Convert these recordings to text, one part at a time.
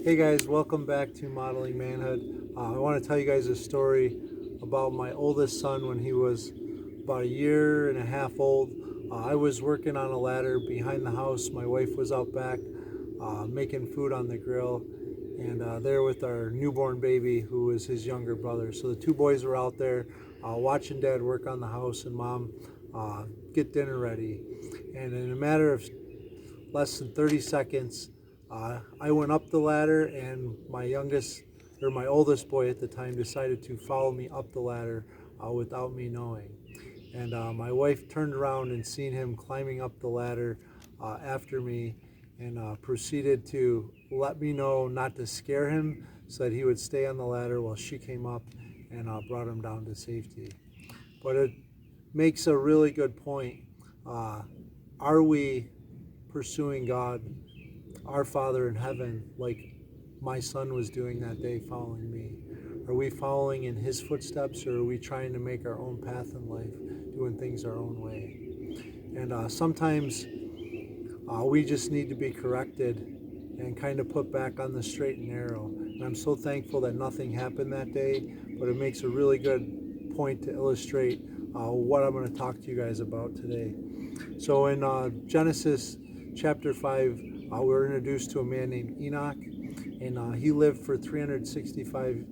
Hey guys, welcome back to Modeling Manhood. I want to tell you guys a story about my oldest son when he was about a year and a half old. I was working on a ladder behind the house. My wife was out back making food on the grill, and there with our newborn baby who was his younger brother. So the two boys were out there watching Dad work on the house and Mom get dinner ready. And in a matter of less than 30 seconds, I went up the ladder, and my oldest boy at the time decided to follow me up the ladder without me knowing. And my wife turned around and seen him climbing up the ladder after me, and proceeded to let me know not to scare him so that he would stay on the ladder while she came up and brought him down to safety. But it makes a really good point. Are we pursuing God, our Father in heaven, like my son was doing that day following me? Are we following in his footsteps, or are we trying to make our own path in life, doing things our own way? And sometimes we just need to be corrected and kind of put back on the straight and narrow. And I'm so thankful that nothing happened that day, but it makes a really good point to illustrate what I'm going to talk to you guys about today. So in Genesis chapter 5, we're introduced to a man named Enoch, and he lived for 365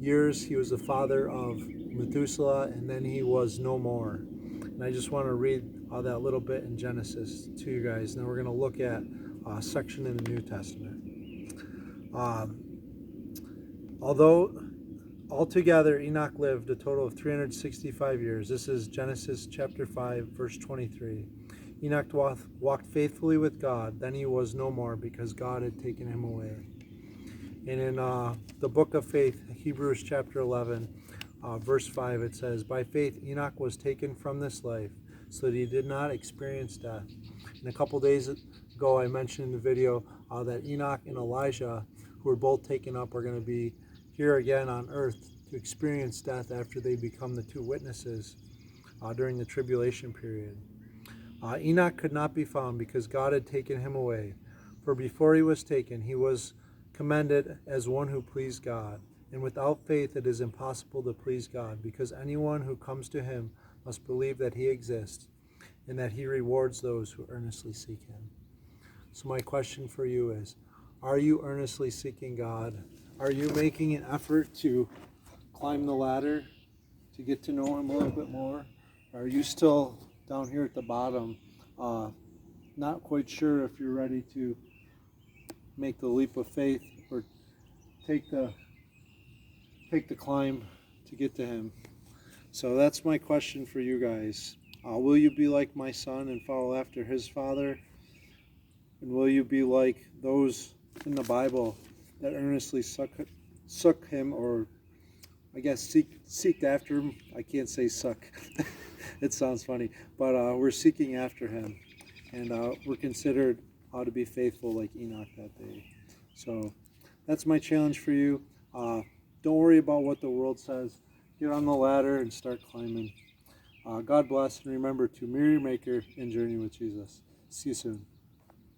years. He was the father of Methuselah, and then he was no more. And I just want to read that little bit in Genesis to you guys. And then we're going to look at a section in the New Testament. Although altogether Enoch lived a total of 365 years. This is Genesis chapter 5, verse 23. Enoch walked faithfully with God. Then he was no more, because God had taken him away. And in the book of faith, Hebrews chapter 11, verse 5, it says, "By faith Enoch was taken from this life, so that he did not experience death." And a couple days ago, I mentioned in the video that Enoch and Elijah, who were both taken up, are going to be here again on earth to experience death after they become the two witnesses during the tribulation period. Enoch could not be found because God had taken him away. For before he was taken, he was commended as one who pleased God. And without faith it is impossible to please God, because anyone who comes to him must believe that he exists, and that he rewards those who earnestly seek him. So my question for you is, are you earnestly seeking God? Are you making an effort to climb the ladder, to get to know him a little bit more? Are you still down here at the bottom, not quite sure if you're ready to make the leap of faith or take the climb to get to him? So that's my question for you guys. Will you be like my son and follow after his father? And will you be like those in the Bible that earnestly suck him, or I guess seeked after him? I can't say suck. It sounds funny. But we're seeking after him. And we're considered to be faithful like Enoch that day. So that's my challenge for you. Don't worry about what the world says. Get on the ladder and start climbing. God bless, and remember to mirror your maker and journey with Jesus. See you soon.